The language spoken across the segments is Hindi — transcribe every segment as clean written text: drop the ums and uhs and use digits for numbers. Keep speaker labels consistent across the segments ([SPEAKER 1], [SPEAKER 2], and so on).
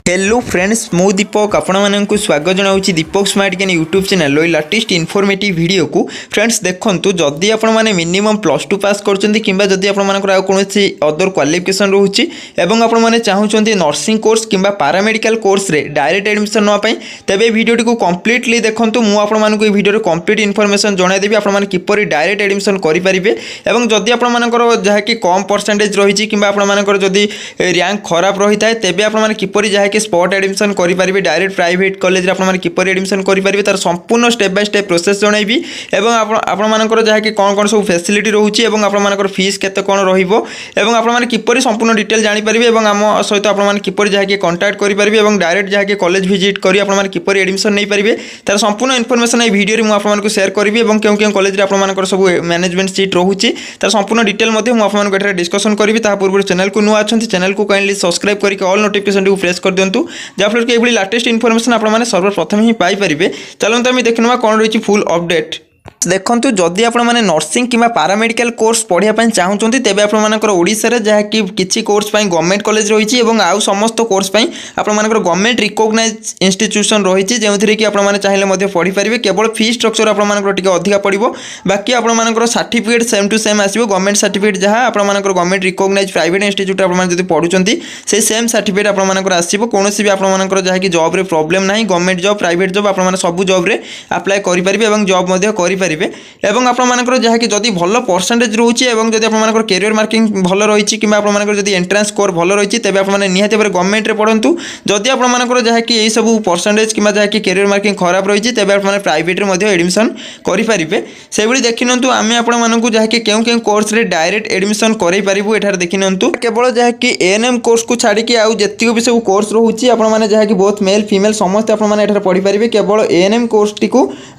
[SPEAKER 1] हेलो फ्रेंड्स मु दीपक आपको स्वागत जनाऊँ दीपक स्मार्ट ज्ञान YouTube channel latest informative video को। फ्रेंड्स देखो जदि आप मिनिमम +2 पास करछंती किंबा जदि आपनकर आ कोनोसी अदर क्वालिफिकेशन रहउची एवं आपन चाहूछंती नर्सिंग कोर्स किंबा पैरामेडिकल कोर्स रे डायरेक्ट एडमिशन नवा पई तबे वीडियोटी को कंप्लीटली देखंतु। मु आपनमानकु ए वीडियो रे कंप्लीट इनफॉरमेशन जणाई देबी आपन किपरि डायरेक्ट एडमिशन करि परिबे एवं जदि आपनकर जहा कि कम परसेंटेज रहिची किंबा आपनकर जदि रैंक खराब रही थाए तेबे आपन किपरि जहा स्पॉट एडमिशन करेंगे डायरेक्ट प्राइवेट कॉलेज किपर एडमिशन करेंगे तार संपूर्ण स्टेप बाय स्टेप प्रोसेस जनइबी एवं आपनकर जहा कि कौन कौन सब फैसिलिटी रोचे और आपनकर फीस केते कौन रहिबो एवं आपन किपरि संपूर्ण डिटेल जानि परिबे एवं आम सहित आपन किपरि जहा कि कांटेक्ट करि परिबे एवं डायरेक्ट जहा कि कॉलेज विजिट करी आपन किपरि एडमिशन नै परिबे तार संपूर्ण इनफॉरमेशन ए वीडियो रे मु आपन शेयर करबी एवं केउ केउ कॉलेज रे आपनकर सब मैनेजमेंट सीट रहउची तार संपूर्ण डिटेल मध्ये मु आपन एठारे डिस्कशन करबी। ता पूर्व चैनल को नुआ अछंती चैनल को काइंडली सब्सक्राइब करके ऑल नोटिफिकेशन को प्रेस कर दियंतु जहाँफल कि ये लेटेस्ट इनफॉरमेशन आपने सर्वप्रथम ही पाइपर। चलते आम देखने कौन रही फुल अपडेट। देखो जदि आप नर्सिंग कि पैरामेडिकल कोर्स पढ़ाई चाहूँगी तेज आपंकर जहाँ कि किसी कोर्स गवर्नमेंट कॉलेज रही आउ समस्त कोर्स आपंकर गवर्नमेंट रिकॉग्नाइज इंस्टीट्यूशन रही जो कि आपने चाहिए पढ़ी पारे केवल फी स्ट्रक्चर आपंकर अधिका पड़ो बाकी आपंकर सर्टिफिकेट सेम टू सेम आसो गवर्नमेंट सर्टिफिकेट जहाँ आपंकर गवर्नमेंट रिकॉग्नाइज प्राइवेट इंस्टीट्यूट आप पढ़ुंट से सेम सर्टिफिकेट आपंकर आसो कौन भी आपंकर जहाँ कि जॉब रे प्रॉब्लम ना गवर्नमेंट जॉब प्राइवेट जॉब आप सब जॉब रे अप्लाई करेंगे जॉब करेंगे एवं आपंकर जहाँ कि जदि भल परसेंटेज रोचे और जब आप कैरियर मार्किंग भल रही कि जब एंट्रांस स्कोर भल रही तेज आप निहाती भाव गवर्नमेंट पढ़ु जदि आपंकर जहाँ कि यही सब परसेंटेज कि जहाँ कि कैरियर मार्किंग खराब रही तेज आप प्राइवेट एडमिशन करेंगे से देखी निंतु आम आपको जहाँ कि केउ कोर्स रे डायरेक्ट एडमिशन करें एठार देखी निंतु केवल जहाँ कि एएनएम कोर्स को छाड़ी आउ जितक भी सब कोर्स रोचे आपने जहाँ कि बहुत मेल फीमेल समस्त आपने पढ़ी पारे केवल एएनएम कोर्स टी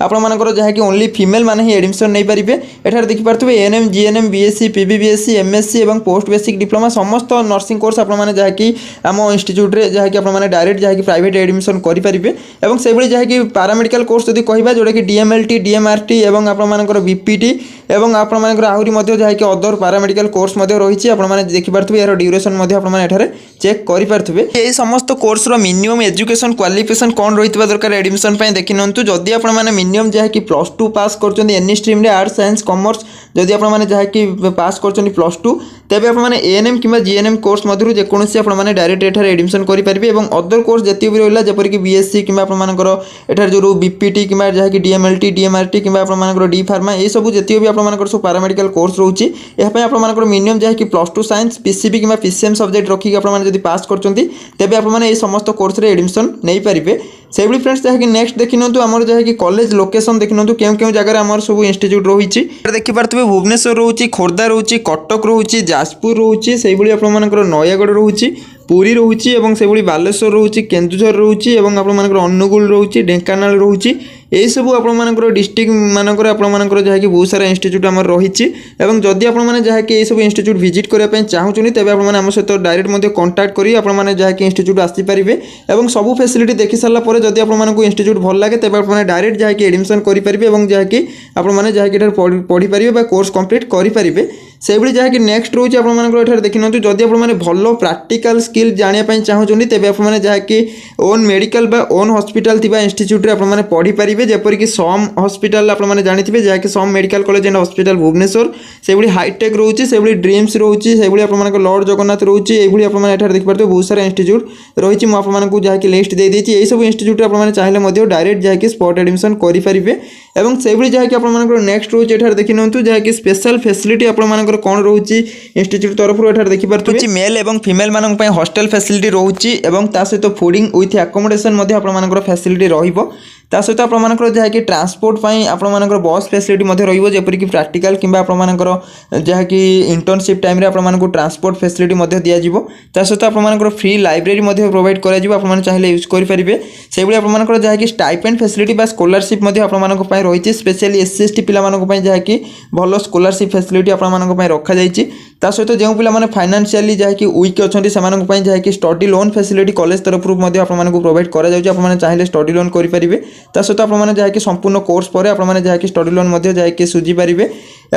[SPEAKER 1] आपंकर जहाँ कि ओनली फीमेल माने ही एडमिशन नहीं पारे। एठार देखि पारथबे ANM GNM BSc PBBSc MSc एवं पोस्ट बेसिक डिप्लोमा समस्त नर्सिंग कोर्स आपने जहाँ कि आम इंस्टीट्यूट रे जहाँ कि आपने डायरेक्ट जहाँ कि प्राइवेट एडमिशन करि पारिबे एवं से भली जहाँ कि पैरामेडिकल कोर्स यदि कहबा जोटा कि डीएमएलटी डीएमआरटी एवं आपनकर बीपीटी एवं आपनकर आहुरी मध्ये जहाँ कि अदर पैरामेडिकल कोर्स मध्ये रही आपने देखि पारथबे यार ड्यूरेशन मध्ये आपने एठारे चेक करि पारथबे। एई समस्त कोर्स रो मिनिमम एजुकेशन क्वालिफिकेशन कोन रहितबा दरकार एडमिशन पय देखि नंतु जदि आपने मिनिमम जहाँ कि +2 पास करछन एनी स्ट्रीम रे आर्ट्स साइंस कॉमर्स जदि आपने जहाँ कि पास करछन +2 तेबे आपने एएनएम कि जीएनएम कोर्स मधुर जेकोसी आपने डायरेक्ट एठार एडमिशन करि पारिबे एवं अदर कोर्स जति भी रहिला जेपर कि बीएससी कि आपनकर एठार जो बीपीटी कि जहाँ कि डीएमएलटी डीएमआरटी कि आपनकर डी फार्मा ये सब जति भी आपनकर सब पैरामेडिकल कोर्स रहउची एहा पय आपनकर मिनिमम जहाँ कि +2 साइंस पीसीबी कि पीसीएम सब्जेक्ट रखी आपने जदि पास करछंती तेबे आपने ये समस्त कोर्स रे एडमिशन नहीं पारिबे। से भली फ्रेंड्स जहाँ कि नेक्स्ट देखि नंतु हमर जहाँ कि कॉलेज लोकेशन देखि नंतु केउ जगह आमर सब इंस्टीट्यूट रही देखि पारथबे भुवनेश्वर रोची खोर्धा रोची कटक रोची जाजपुर रोची से भली आपनकर नयागढ़ रोची पुरी रोची एवं से भली बालेश्वर रोची केन्दुझर रोची एवं आपनकर अनुगुल रोची ढेंकानाल रोची यही सब आपंकर डिस्ट्रिक्ट मानकर आपंकर जहाँ कि बहुत सारा इंस्टीट्यूट आम रही एवं जदि आपने जहाँ कि सब इंस्टीट्यूट विजिट करने चाहूँ तेज आप सहित डायरेक्ट कंटाक्ट करी आपने जहाँ कि इंस्टीट्यूट आसीपारे और सब फैसिलिटी देखि सारापर जदि आपको इंस्टीट्यूट भल लगे तेज आप डायरेक्ट जहाँ कि एडमिशन करेंगे और जहाँ कि आपने जहाँ कि पढ़ी पारे कोर्स कंप्लीट करेंगे। से भली जहाँ कि नेक्स्ट रोचे आपंकर देखि निंतु जदि आपने भल प्रैक्टिकल स्किल जानापी चाहूँ तेज आपने जहाँ कि ओन मेडिकल बा ओन हॉस्पिटल थिबा इंस्टीट्यूट रे आपने पढ़ी पारिबे जेपरिक सम हॉस्पिटल आपने जानिथिबे जहाँ कि SUM medical college and hospital Bhubaneswar से भली हाईटेक रोचे से भली ड्रीम्स रोचे से भली आपनकर लॉर्ड जगन्नाथ रोचे ए भली आपने एठार देखि पारथबे बहुत सारा इंस्टीट्यूट रही मु आपनकु जहाँ कि लिस्ट दे देछि एई सब इंस्टीट्यूट आपने चाहिले मध्ये डायरेक्ट जहाँ कि स्पॉट एडमिशन करि पारिबे एवं से भली जहाँ कि आपनकर नेक्स्ट रोचे एठार देखि नंतु जहाँ कि स्पेशल फैसिलिटी आपनकर कोन रोची इंस्टीट्यूट तरफ एठार देखि पारथबे मेल एवं फीमेल मानक पय हॉस्टल फैसिलिटी रोची एवं ता सहित फूडिंग विथ अकोमोडेशन मध्ये आपनकर फैसिलिटी रहिबो ता सहित आपनकर जहाँ कि ट्रांसपोर्ट पय आपनकर बस फैसिलिटी मध्ये रहिबो जेपरिक प्रैक्टिकल किंबा आपनकर जहाँ कि इंटर्नशिप टाइम रे आपनकर ट्रांसपोर्ट फैसिलिटी मध्ये दिया जिवो ता सहित आपनकर फ्री लाइब्रेरी मध्ये प्रोवाइड करा जिवो आपन चाहिले यूज करि परिबे से भली आपनकर जहाँ कि स्टाइपेंड फैसिलिटी बा स्कॉलरशिप मध्ये आपनकर पय रहिछि स्पेशली एससी एसटी पिला मानक पय जहाँ कि भलो स्कॉलरशिप फैसिलिटी आपनकर पय रखा जाइछि ତା ସହିତ ଯେଉଁ ପିଲାମାନେ ଫାଇନାନ୍ସିଆଲି ଯାହାକି ୱିକ୍ ଅଛନ୍ତି ସେମାନଙ୍କ ପାଇଁ ଯାହାକି ଷ୍ଟଡି ଲୋନ୍ ଫ୍ୟାସିଲିଟି କଲେଜ ତରଫରୁ ମଧ୍ୟ ଆପଣମାନଙ୍କୁ ପ୍ରୋଭାଇଡ଼ କରାଯାଉଛି। ଆପଣମାନେ ଚାହିଁଲେ ଷ୍ଟଡି ଲୋନ୍ କରିପାରିବେ। ତା ସହିତ ଆପଣମାନେ ଯାହାକି ସମ୍ପୂର୍ଣ୍ଣ କୋର୍ସ ପରେ ଆପଣମାନେ ଯାହାକି ଷ୍ଟଡି ଲୋନ୍ ମଧ୍ୟ ଯାହାକି ସୁଝିପାରିବେ।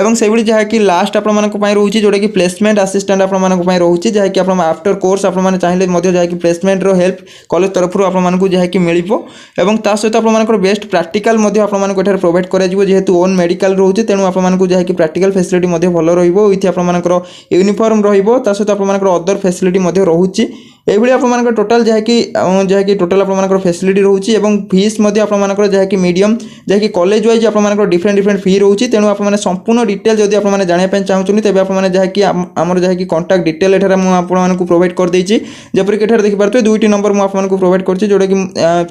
[SPEAKER 1] ଏବଂ ସେଇଭଳି ଯାହାକି ଲାଷ୍ଟ ଆପଣମାନଙ୍କ ପାଇଁ ରହୁଛି ଯେଉଁଟାକି ପ୍ଲେସମେଣ୍ଟ ଆସିଷ୍ଟାଣ୍ଟ ଆପଣମାନଙ୍କ ପାଇଁ ରହୁଛି, ଯାହାକି ଆପଣ ଆଫ୍ଟର କୋର୍ସ ଆପଣମାନେ ଚାହିଁଲେ ମଧ୍ୟ ଯାହାକି ପ୍ଲେସମେଣ୍ଟର ହେଲ୍ପ କଲେଜ ତରଫରୁ ଆପଣମାନଙ୍କୁ ଯାହାକି ମିଳିବ। ଏବଂ ତା ସହିତ ଆପଣମାନଙ୍କର ବେଷ୍ଟ ପ୍ରାକ୍ଟିକାଲ ମଧ୍ୟ ଆପଣମାନଙ୍କୁ ଏଠାରେ ପ୍ରୋଭାଇଡ଼ କରାଯିବ। ଯେହେତୁ ଓନ୍ ମେଡ଼ିକାଲ ରହୁଛି ତେଣୁ ଆପଣମାନଙ୍କୁ ଯାହାକି ପ୍ରାକ୍ଟିକାଲ ଫ୍ୟାସିଲିଟି ମଧ୍ୟ ଭଲ ରହିବ। ୱିଥ୍ ଆପଣମାନଙ୍କର ୟୁନିଫର୍ମ ରହିବ। ତା ସହିତ ଆପଣମାନଙ୍କର ଅଦର ଫ୍ୟାସିଲିଟି ମଧ୍ୟ ରହୁଛି। এইভাবে আপনার টোটাল যাকি টোটাল আপনার ফ্যাসিলিটি রয়েছে এবং ফিস আপনার যাকি মিডিয়াম যাকি কলেজ ওয়াইজ আপনার ডিফরেন্ট ফি রয়েছে। তেমন আপনার সম্পূর্ণ ডিটেল যদি আপনার জাঁয়া চাহুন তবে আপনার যাকি আমার যাকি কন্টাক্ট ডিটেল এখানে আপনার প্রোভাইড করেছি। যেপরিক এখানে দেখিপারে দুইটি নম্বর আপনার প্রোভাইড করছি, যেটা কি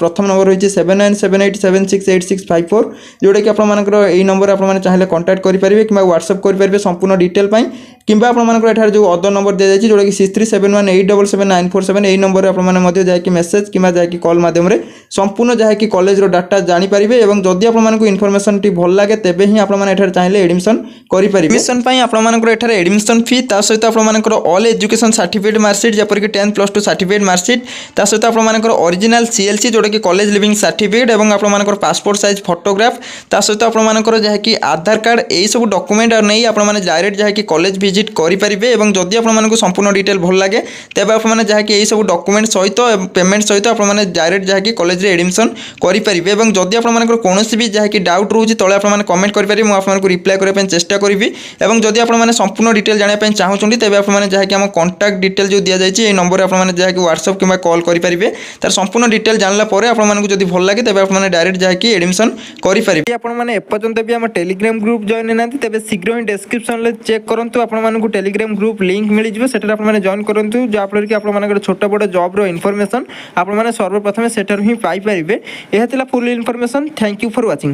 [SPEAKER 1] প্রথম নম্বর রয়েছে 7978768654, যেটা কি আপনার এই নম্বর আপনার চাইলে কন্টাক্ট করে পারে কিংবা হোয়াটসঅ্যাপ করে পারে সম্পূর্ণ ডিটেল পাই। কিংবা আপনার এখানে যে অদর নম্বর দিয়া যাচ্ছে যেটা কি 6371877947 এই নম্বরে আপনার যাকি মেসেজ কিংবা যাকি কল মাধ্যমে সম্পূর্ণ যাকি কলেজর ডাটা জাঁপারে। এবং যদি আপনার ইনফরমেশনটি ভাল লাগে তেবে হি আপনার এখানে চাইলে এডমিশন করে পারে। এডমিশন পাই আপনার এখানে এডমিশন ফি তা সহিত আপনার অল এজুকেশন সার্টিফিকেট মার্কশিট যেপরিক 10 + 2 সার্টিফিকেট মার্কশিট তা সহিত আপনার অরিজিনাল সিএলসি যেটা কি কলেজ লিভিং সার্টিফিকেট এবং আপনার পাসপোর্ট সাইজ ফটোগ্রাফ তা সহিত আপনার যাকি আধার কার্ড এইসব ডকুমেন্ট নেই আপনার ডাইরেক্ট যাকি কলেজ ভিজিট করে পারে। এবং যদি আপনার সম্পূর্ণ ডিটেল ভাল লাগে তেবে আপনার যাকি এইসব ডকুমেন্ট সহিত পেমেন্ট সহিত আপনার ডাইরেক্ট যাকি কলেজে এডমিশন করে পারে। এবং যদি আপনার কৌশি বি যাকি ডাউট রয়েছে তলে আপনার কমেন্ট করে পারে, আপনার রিপ্লাই করা চেষ্টা করবি। এবং যদি আপনার সম্পূর্ণ ডিটেল জাঁয়া চাহুন তেবে আপনার যাকি আমার কন্টাক্ট ডিটেল যে দিয়া যাই এই নম্বরে আপনার যাকি হোয়াটসঅ্যাপ কিংবা কল করে পারে। তার সম্পূর্ণ ডিটেল জানলা পরে আপনার যদি ভাল লাগে তেবে আপনার ডাইরেক্ট যাকি এডমিশন করে পারে। আপনার এপর্যন্ত বি আমার টেলিগ্রাম গ্রুপ জয়েন না তেবে শীঘ্র হি ডেসক্রিপশন চেক করতু আপনার টেলিগ্রাম গ্রুপ লিঙ্ক মিলিଯିବ। সেটা আপনার জয়েন করতু যাফଳରେ কি আপনার ছোট বড় জব্র ইনফরমেশন আপনার সর্বপ্রথমে সেটার হি পাইপারে। ଏହା ଥିଲା full information. Thank you for watching.